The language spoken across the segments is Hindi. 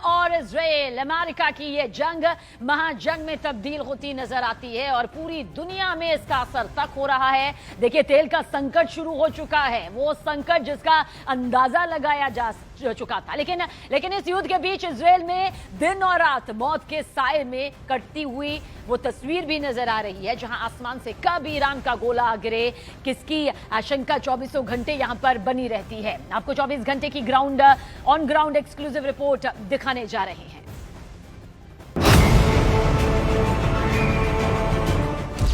और इजराइल अमेरिका की ये जंग महाजंग में तब्दील होती नजर आती है और पूरी दुनिया में इसका असर तक हो रहा है। देखिए, तेल का संकट शुरू हो चुका है, वो संकट जिसका अंदाजा लगाया जा चुका था, लेकिन इस युद्ध के बीच इजराइल में दिन और रात मौत के साए में कटती हुई वो तस्वीर भी नजर आ रही है, जहां आसमान से कब ईरान का गोला गिरे किसकी आशंका 24 घंटे यहां पर बनी रहती है। आपको 24 घंटे की ऑन ग्राउंड एक्सक्लूसिव रिपोर्ट दिखाने जा रहे हैं।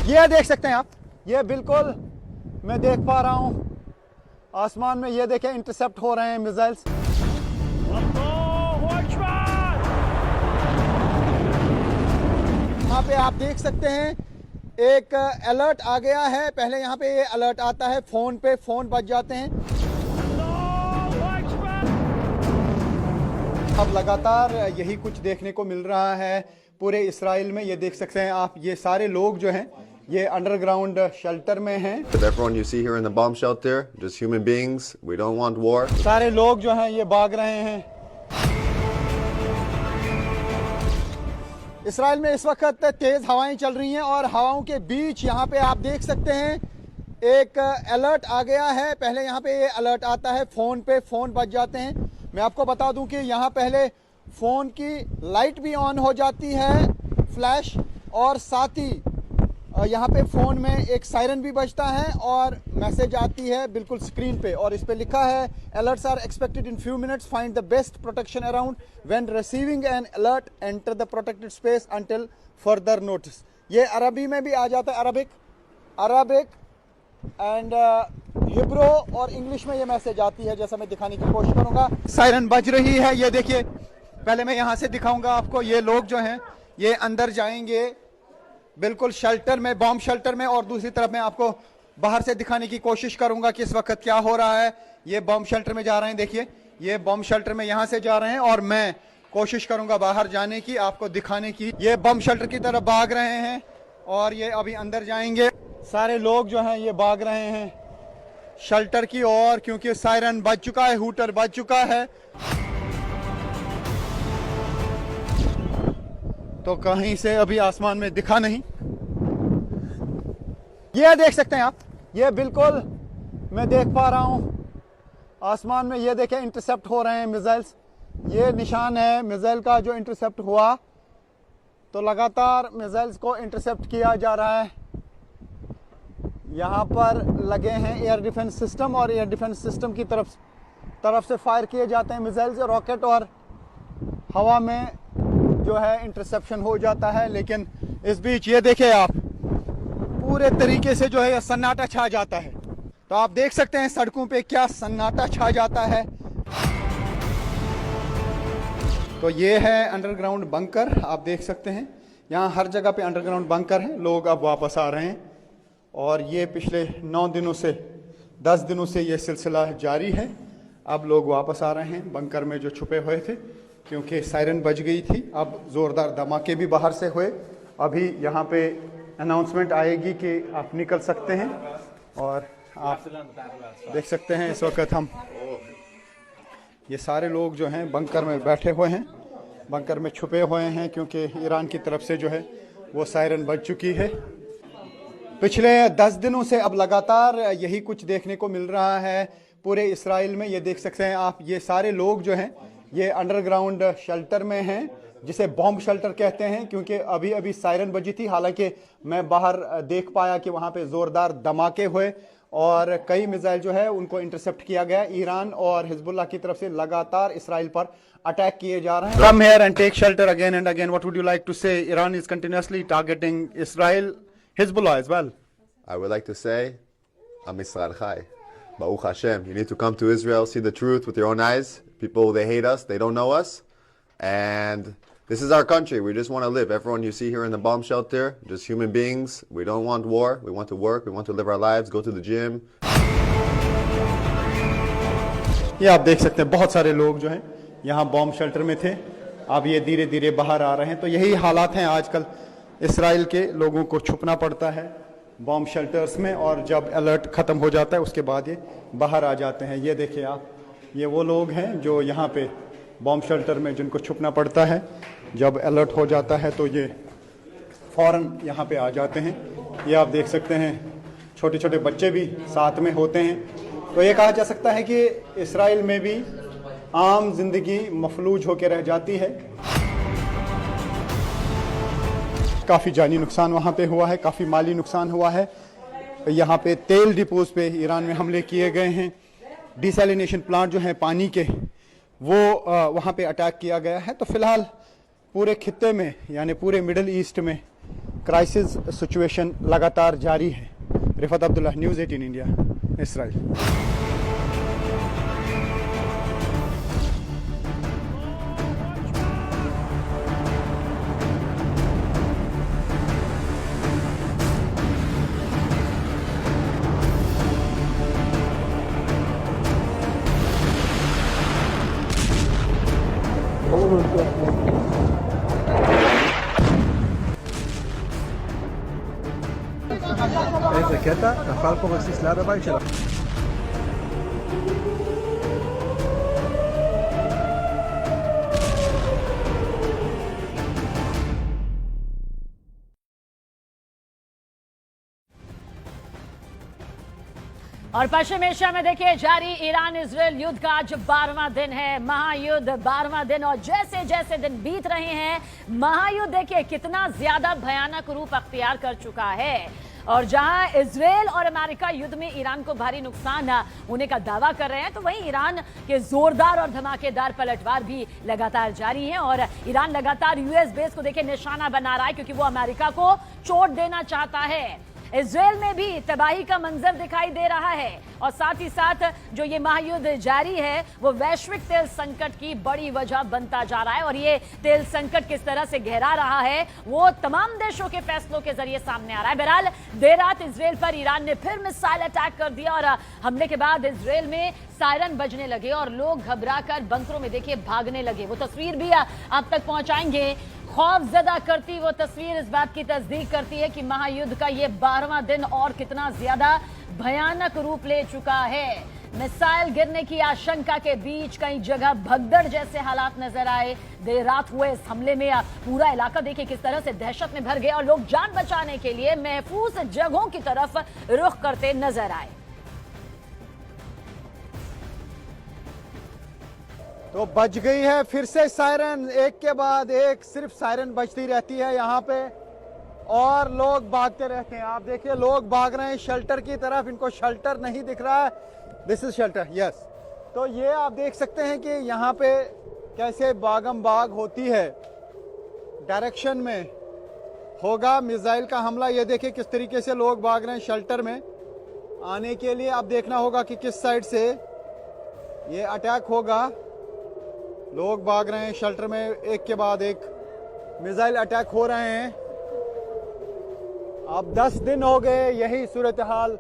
ये देख सकते हैं आप, ये बिल्कुल मैं देख पा रहा हूं आसमान में, ये देखें इंटरसेप्ट हो रहे हैं मिसाइल्स। यहाँ पे आप देख सकते हैं एक अलर्ट आ गया है। पहले यहाँ पे ये अलर्ट आता है फोन पे, फोन बज जाते हैं। अब लगातार यही कुछ देखने को मिल रहा है पूरे इसराइल में। ये देख सकते हैं आप, ये सारे लोग जो हैं ये अंडरग्राउंड शेल्टर में हैं। Everyone you see here in the bomb shelter, just human beings. We don't want war. सारे लोग जो हैं ये भाग रहे हैं। इसराइल में इस वक्त तेज हवाएं चल रही हैं और हवाओं के बीच यहाँ पे आप देख सकते हैं एक अलर्ट आ गया है। पहले यहाँ पे ये अलर्ट आता है फोन पे, फोन बज जाते हैं। मैं आपको बता दूं कि यहाँ पहले फोन की लाइट भी ऑन हो जाती है, फ्लैश, और साथ ही यहाँ पे फोन में एक सायरन भी बजता है और मैसेज आती है बिल्कुल स्क्रीन पे, और इस पे लिखा है alerts are expected in few minutes, find the best protection around, when receiving an alert enter the protected space until further notice. ये अरबी में भी आ जाता है, अरबिक एंड हिब्रू और इंग्लिश में ये मैसेज आती है, जैसा मैं दिखाने की कोशिश करूंगा। सायरन बज रही है, ये देखिए, पहले मैं यहाँ से दिखाऊंगा आपको। ये लोग जो हैं ये अंदर जाएंगे बिल्कुल शेल्टर में, बॉम्ब शेल्टर में, और दूसरी तरफ मैं आपको बाहर से दिखाने की कोशिश करूंगा कि इस वक्त क्या हो रहा है। ये बॉम्ब शेल्टर में जा रहे हैं, देखिए ये बॉम्ब शेल्टर में यहाँ से जा रहे हैं और मैं कोशिश करूंगा बाहर जाने की, आपको दिखाने की। ये बॉम्ब शेल्टर की तरफ भाग रहे हैं और ये अभी अंदर जाएंगे। सारे लोग जो हैं ये भाग रहे हैं शेल्टर की ओर, क्योंकि सायरन बज चुका है, हूटर बज चुका है। तो कहीं से अभी आसमान में दिखा नहीं। ये देख सकते हैं आप, ये बिल्कुल मैं देख पा रहा हूं आसमान में, ये देखें इंटरसेप्ट हो रहे हैं मिसाइल्स। ये निशान है मिसाइल का जो इंटरसेप्ट हुआ, तो लगातार मिसाइल्स को इंटरसेप्ट किया जा रहा है। यहाँ पर लगे हैं एयर डिफेंस सिस्टम और एयर डिफेंस सिस्टम की तरफ से फायर किए जाते हैं मिसाइल्स, रॉकेट, और हवा में जो है इंटरसेप्शन हो जाता है। लेकिन इस बीच ये देखिए आप, पूरे तरीके से जो है सन्नाटा छा जाता है। तो आप देख सकते हैं सड़कों पे क्या सन्नाटा छा जाता है। तो ये है अंडरग्राउंड बंकर, आप देख सकते हैं यहाँ हर जगह पे अंडरग्राउंड बंकर है। लोग अब वापस आ रहे हैं और ये पिछले 9 दिनों से 10 दिनों से ये सिलसिला जारी है। अब लोग वापस आ रहे हैं बंकर में जो छुपे हुए थे, क्योंकि सायरन बज गई थी। अब ज़ोरदार धमाके भी बाहर से हुए। अभी यहाँ पे अनाउंसमेंट आएगी कि आप निकल सकते हैं, और आप देख सकते हैं इस वक्त हम ये सारे लोग जो हैं बंकर में बैठे हुए हैं, बंकर में छुपे हुए हैं, क्योंकि ईरान की तरफ से जो है वो सायरन बज चुकी है। पिछले 10 दिनों से अब लगातार यही कुछ देखने को मिल रहा है पूरे इसराइल में। ये देख सकते हैं आप, ये सारे लोग जो हैं ये अंडरग्राउंड शेल्टर में हैं, जिसे बॉम्ब शेल्टर कहते हैं, क्योंकि अभी अभी सायरन बजी थी। हालांकि मैं बाहर देख पाया कि वहां पे जोरदार धमाके हुए और कई मिसाइल जो है उनको इंटरसेप्ट किया गया। ईरान और हिजबुल्लाह की तरफ से लगातार इसराइल पर अटैक किए जा रहे हैं। Come here and take shelter again and again. What would you like to say? Iran is continuously targeting Israel, Hezbollah as well. I would like to say, Am Yisrael Chai. Baruch Hashem. You need to come to Israel, see the truth with your own eyes. People, they hate us, they don't know us. And this is our country. We just want to live. Everyone you see here in the bomb shelter, just human beings. We don't want war. We want to work. We want to live our lives, go to the gym. ये आप देख सकते हैं बहुत सारे लोग जो हैं यहाँ बॉम्ब शेल्टर में थे, अब ये धीरे धीरे बाहर आ रहे हैं। तो यही हालात हैं आजकल, इसराइल के लोगों को छुपना पड़ता है बॉम्ब शेल्टर्स में, और जब अलर्ट ख़त्म हो जाता है उसके बाद ये बाहर आ जाते हैं। ये देखिए आप, ये वो लोग हैं जो यहाँ पे बॉम्ब शेल्टर में जिनको छुपना पड़ता है, जब अलर्ट हो जाता है तो ये फ़ौरन यहाँ पे आ जाते हैं। ये आप देख सकते हैं, छोटे छोटे बच्चे भी साथ में होते हैं। तो ये कहा जा सकता है कि इसराइल में भी आम जिंदगी मफलूज होकर रह जाती है। काफ़ी जानी नुकसान वहाँ पे हुआ है, काफ़ी माली नुकसान हुआ है। यहाँ पे तेल डिपोज पे ईरान में हमले किए गए हैं। डिसैलिनेशन प्लांट जो हैं पानी के, वो वहाँ पे अटैक किया गया है। तो फिलहाल पूरे खित्ते में यानी पूरे मिडल ईस्ट में क्राइसिस सिचुएशन लगातार जारी है। Rifat Abdullah, news 18 India, Israel. איזה קטע, נפל פה רסיס ליד הבית שלך. और पश्चिम एशिया में देखिए जारी ईरान इजरायल युद्ध का आज 12वां दिन है। महायुद्ध 12वां दिन, और जैसे जैसे दिन बीत रहे हैं महायुद्ध देखिए कितना ज्यादा भयानक रूप अख्तियार कर चुका है। और जहां इजरायल और अमेरिका युद्ध में ईरान को भारी नुकसान होने का दावा कर रहे हैं, तो वहीं ईरान के जोरदार और धमाकेदार पलटवार भी लगातार जारी हैं। और ईरान लगातार यूएस बेस को देखिए निशाना बना रहा है, क्योंकि वो अमेरिका को चोट देना चाहता है। इजरायल में भी तबाही का मंजर दिखाई दे रहा है। और साथ ही साथ जो ये महायुद्ध जारी है वो वैश्विक तेल संकट की बड़ी वजह बनता जा रहा है। और ये तेल संकट किस तरह से गहरा रहा है वो तमाम देशों के फैसलों के जरिए सामने आ रहा है। बहरहाल देर रात इजरायल पर ईरान ने फिर मिसाइल अटैक कर दिया, और हमले के बाद इजरायल में सायरन बजने लगे और लोग घबराकर बंकरों में देखिए भागने लगे। वो तस्वीर भी आप तक पहुंचाएंगे। खौफजदा करती वो तस्वीर इस बात की तस्दीक करती है कि महायुद्ध का ये 12वां दिन और कितना ज्यादा भयानक रूप ले चुका है। मिसाइल गिरने की आशंका के बीच कई जगह भगदड़ जैसे हालात नजर आए। देर रात हुए इस हमले में पूरा इलाका देखिए किस तरह से दहशत में भर गया, और लोग जान बचाने के लिए महफूज जगहों की तरफ रुख करते नजर आए। तो बज गई है फिर से सायरन, एक के बाद एक सिर्फ सायरन बजती रहती है यहाँ पे, और लोग भागते रहते हैं। आप देखिए लोग भाग रहे हैं शेल्टर की तरफ। इनको शेल्टर नहीं दिख रहा है, दिस इज शेल्टर, यस। तो ये आप देख सकते हैं कि यहाँ पे कैसे बागम बाग होती है। डायरेक्शन में होगा मिसाइल का हमला। ये देखिए किस तरीके से लोग भाग रहे हैं शेल्टर में आने के लिए। अब देखना होगा कि किस साइड से ये अटैक होगा। लोग भाग रहे हैं शेल्टर में, एक के बाद एक मिसाइल अटैक हो रहे हैं। अब 10 दिन हो गए यही सूरत हाल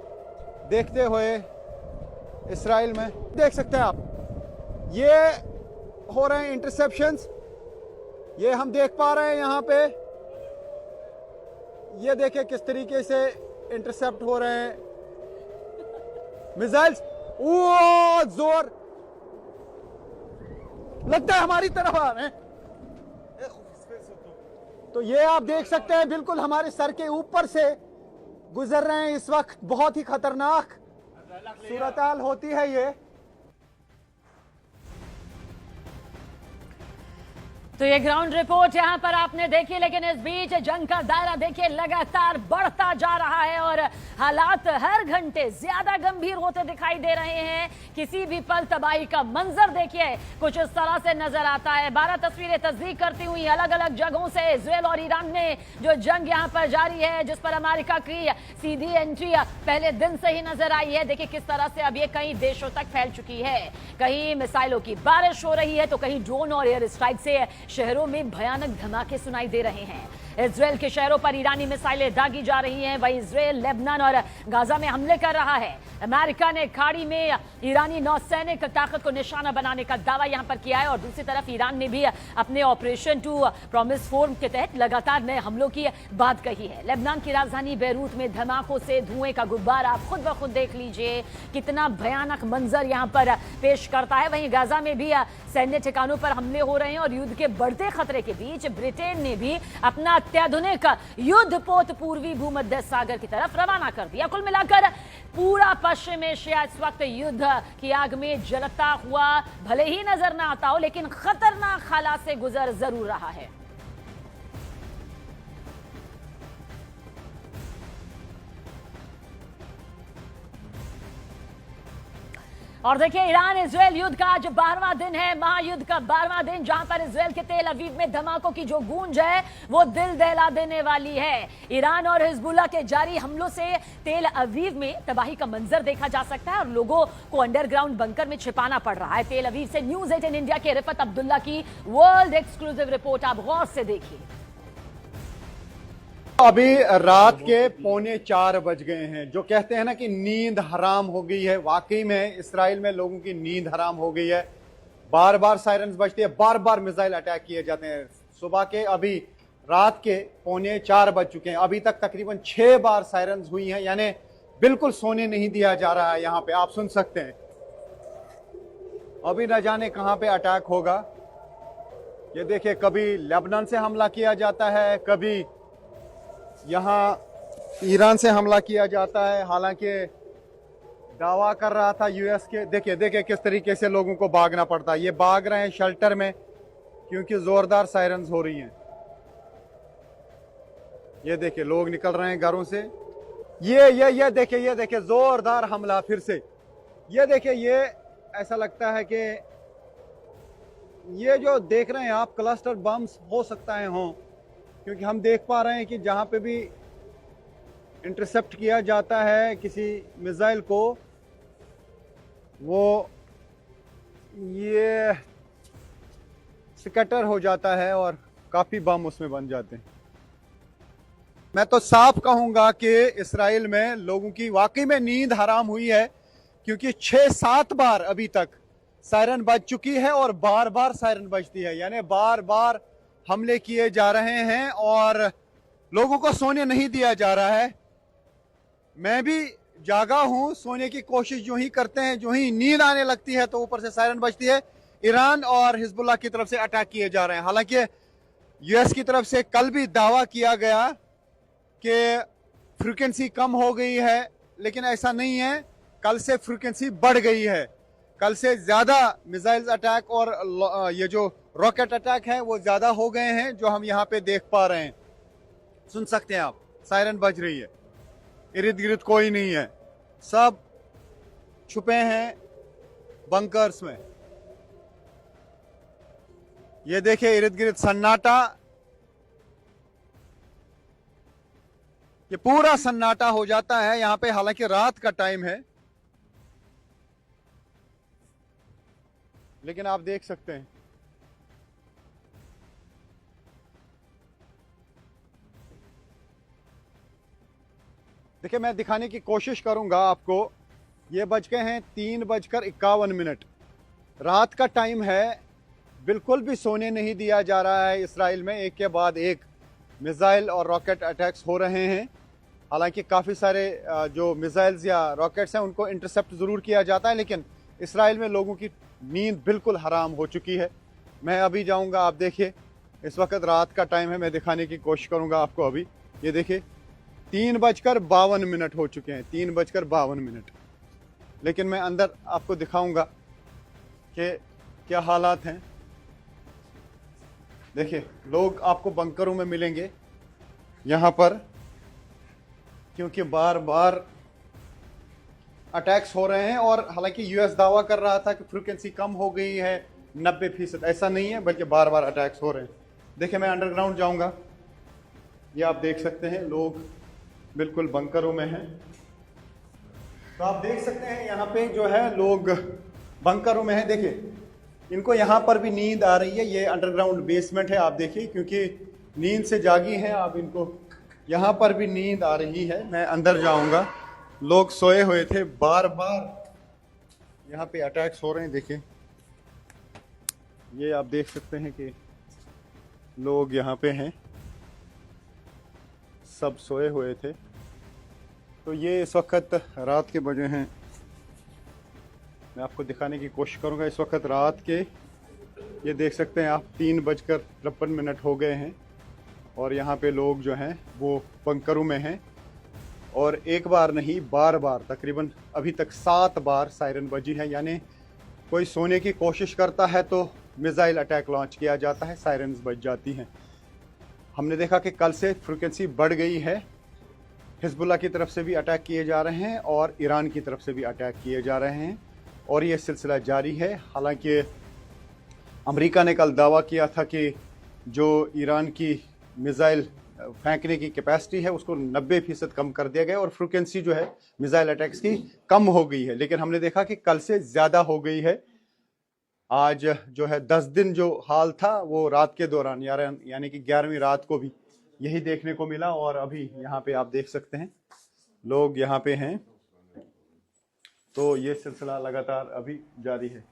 देखते हुए इसराइल में। देख सकते हैं आप, ये हो रहे हैं इंटरसेप्शंस, ये हम देख पा रहे हैं यहाँ पे। ये देखिए किस तरीके से इंटरसेप्ट हो रहे हैं मिसाइल्स। ओ जोर लगता है हमारी तरफ आ रहे हैं। तो ये आप देख सकते हैं बिल्कुल हमारे सर के ऊपर से गुजर रहे हैं इस वक्त। बहुत ही खतरनाक सूरत हाल होती है ये। तो ये ग्राउंड रिपोर्ट यहां पर आपने देखी, लेकिन इस बीच जंग का दायरा देखिए लगातार बढ़ता जा रहा है और हालात हर घंटे ज्यादा गंभीर होते दिखाई दे रहे हैं। किसी भी पल तबाही का मंजर देखिए कुछ इस तरह से नजर आता है। 12 तस्वीरें तस्दीक करती हुई अलग अलग जगहों से इजरायल और ईरान में जो जंग यहां पर जारी है, जिस पर अमेरिका की सीधी एंट्री पहले दिन से ही नजर आई है। देखिए किस तरह से अब ये कई देशों तक फैल चुकी है। कहीं मिसाइलों की बारिश हो रही है, तो कहीं ड्रोन और एयर स्ट्राइक से शहरों में भयानक धमाके सुनाई दे रहे हैं। इसराइल के शहरों पर ईरानी मिसाइलें दागी जा रही हैं। वहीं इसराइल लेबनान और गाजा में हमले कर रहा है। अमेरिका ने खाड़ी में ईरानी नौसैनिक ताकत को निशाना बनाने का दावा यहां पर किया है और दूसरी तरफ ईरान ने भी अपने ऑपरेशन टू प्रॉमिस फोर्म के तहत लगातार नए हमलों की बात कही है। लेबनान की राजधानी बेरूत में धमाकों से धुएं का गुब्बारा आप खुद ब खुद देख लीजिए, कितना भयानक मंजर यहां पर पेश करता है। वहीं गाजा में भी सैन्य ठिकानों पर हमले हो रहे हैं और युद्ध के बढ़ते खतरे के बीच ब्रिटेन ने भी अपना अत्याधुनिक युद्धपोत पूर्वी भूमध्य सागर की तरफ रवाना कर दिया। कुल मिलाकर पूरा पश्चिम एशिया इस वक्त युद्ध की आग में जलता हुआ भले ही नजर ना आता हो, लेकिन खतरनाक हालात से गुजर जरूर रहा है। और देखिए, ईरान इजराइल युद्ध का आज 12वां दिन है, महायुद्ध का 12वां दिन, जहां पर इजराइल के तेल अवीव में धमाकों की जो गूंज है वो दिल दहला देने वाली है। ईरान और हिजबुल्लाह के जारी हमलों से तेल अवीव में तबाही का मंजर देखा जा सकता है और लोगों को अंडरग्राउंड बंकर में छिपाना पड़ रहा है। तेल अवीव से न्यूज़ 18 इंडिया के रिफत अब्दुल्ला की वर्ल्ड एक्सक्लूसिव रिपोर्ट आप गौर से देखिए। अभी रात के 3:45 बज गए हैं। जो कहते हैं ना कि नींद हराम हो गई है, वाकई में इसराइल में लोगों की नींद हराम हो गई है। बार बार सायरन्स बजती है, बार बार मिसाइल अटैक किए जाते हैं। सुबह के अभी रात के 3:45 बज चुके हैं, अभी तक तकरीबन 6 बार सायरन्स हुई हैं, यानी बिल्कुल सोने नहीं दिया जा रहा है। यहाँ पे आप सुन सकते हैं, अभी न जाने कहाँ पे अटैक होगा। ये देखिए, कभी लेबनान से हमला किया जाता है, कभी यहाँ ईरान से हमला किया जाता है। हालांकि दावा कर रहा था यूएस के, देखिए देखिए किस तरीके से लोगों को भागना पड़ता है। ये भाग रहे हैं शेल्टर में क्योंकि जोरदार सायरन्स हो रही हैं। ये देखिए, लोग निकल रहे हैं घरों से। ये देखिए जोरदार हमला फिर से। ये देखिए, ये ऐसा लगता है कि ये जो देख रहे हैं आप क्लस्टर बम्स हो सकता है हों, क्योंकि हम देख पा रहे हैं कि जहां पे भी इंटरसेप्ट किया जाता है किसी मिसाइल को, वो ये स्कैटर हो जाता है और काफ़ी बम उसमें बन जाते हैं। मैं तो साफ कहूँगा कि इसराइल में लोगों की वाकई में नींद हराम हुई है, क्योंकि 6-7 बार अभी तक सायरन बज चुकी है और बार बार सायरन बजती है, यानी बार बार हमले किए जा रहे हैं और लोगों को सोने नहीं दिया जा रहा है। मैं भी जागा हूं, सोने की कोशिश जो ही करते हैं, जो ही नींद आने लगती है तो ऊपर से सायरन बजती है। ईरान और हिजबुल्लाह की तरफ से अटैक किए जा रहे हैं। हालांकि यूएस की तरफ से कल भी दावा किया गया कि फ्रीक्वेंसी कम हो गई है, लेकिन ऐसा नहीं है। कल से फ्रीक्वेंसी बढ़ गई है, कल से ज्यादा मिसाइल्स अटैक और ये जो रॉकेट अटैक है वो ज्यादा हो गए हैं, जो हम यहाँ पे देख पा रहे हैं। सुन सकते हैं आप, सायरन बज रही है, इर्द गिर्द कोई नहीं है, सब छुपे हैं बंकर्स में। ये देखिए, इर्द गिर्द सन्नाटा, ये पूरा सन्नाटा हो जाता है यहाँ पे। हालांकि रात का टाइम है, लेकिन आप देख सकते हैं देखिए, मैं दिखाने की कोशिश करूंगा आपको। ये बज गए हैं 3:51। रात का टाइम है, बिल्कुल भी सोने नहीं दिया जा रहा है इसराइल में। एक के बाद एक मिसाइल और रॉकेट अटैक्स हो रहे हैं। हालांकि काफ़ी सारे जो मिसाइल्स या रॉकेट्स हैं उनको इंटरसेप्ट ज़रूर किया जाता है, लेकिन इसराइल में लोगों की नींद बिल्कुल हराम हो चुकी है। मैं अभी जाऊंगा, आप देखिए, इस वक्त रात का टाइम है, मैं दिखाने की कोशिश करूंगा आपको। अभी ये देखिए, 3:52 हो चुके हैं, 3:52। लेकिन मैं अंदर आपको दिखाऊंगा कि क्या हालात हैं। देखिए, लोग आपको बंकरों में मिलेंगे यहाँ पर, क्योंकि बार बार अटैक्स हो रहे हैं। और हालांकि यूएस दावा कर रहा था कि फ्रीक्वेंसी कम हो गई है 90%, ऐसा नहीं है, बल्कि बार बार अटैक्स हो रहे हैं। देखिए, मैं अंडरग्राउंड जाऊंगा, ये आप देख सकते हैं, लोग बिल्कुल बंकरों में हैं। तो आप देख सकते हैं यहाँ पे जो है लोग बंकरों में हैं। देखिए, इनको यहाँ पर भी नींद आ रही है। ये अंडरग्राउंड बेसमेंट है, आप देखिए, क्योंकि नींद से जागी हैं। आप इनको, यहाँ पर भी नींद आ रही है। मैं अंदर जाऊंगा। लोग सोए हुए थे, बार बार यहाँ पे अटैक्स हो रहे हैं। देखिए, ये आप देख सकते हैं कि लोग यहाँ पे हैं, सब सोए हुए थे। तो ये इस वक्त रात के बजे हैं, मैं आपको दिखाने की कोशिश करूँगा। इस वक्त रात के, ये देख सकते हैं आप, 3:53 हो गए हैं और यहाँ पे लोग जो हैं वो बंकरों में हैं। और एक बार नहीं, बार बार, तकरीबन अभी तक 7 बार सायरन बजी है। यानी कोई सोने की कोशिश करता है तो मिसाइल अटैक लॉन्च किया जाता है, सायरन्स बज जाती हैं। हमने देखा कि कल से फ्रीक्वेंसी बढ़ गई है। हिजबुल्लाह की तरफ से भी अटैक किए जा रहे हैं और ईरान की तरफ से भी अटैक किए जा रहे हैं और ये सिलसिला जारी है। हालांकि अमेरिका ने कल दावा किया था कि जो ईरान की मिसाइल फेंकने की कैपेसिटी है उसको 90% कम कर दिया गया और फ्रीक्वेंसी जो है मिसाइल अटैक्स की कम हो गई है। लेकिन हमने देखा कि कल से ज़्यादा हो गई है। आज जो है 10 दिन जो हाल था वो रात के दौरान, यानी कि 11वीं रात को भी यही देखने को मिला। और अभी यहाँ पे आप देख सकते हैं लोग यहाँ पे हैं। तो ये सिलसिला लगातार अभी जारी है।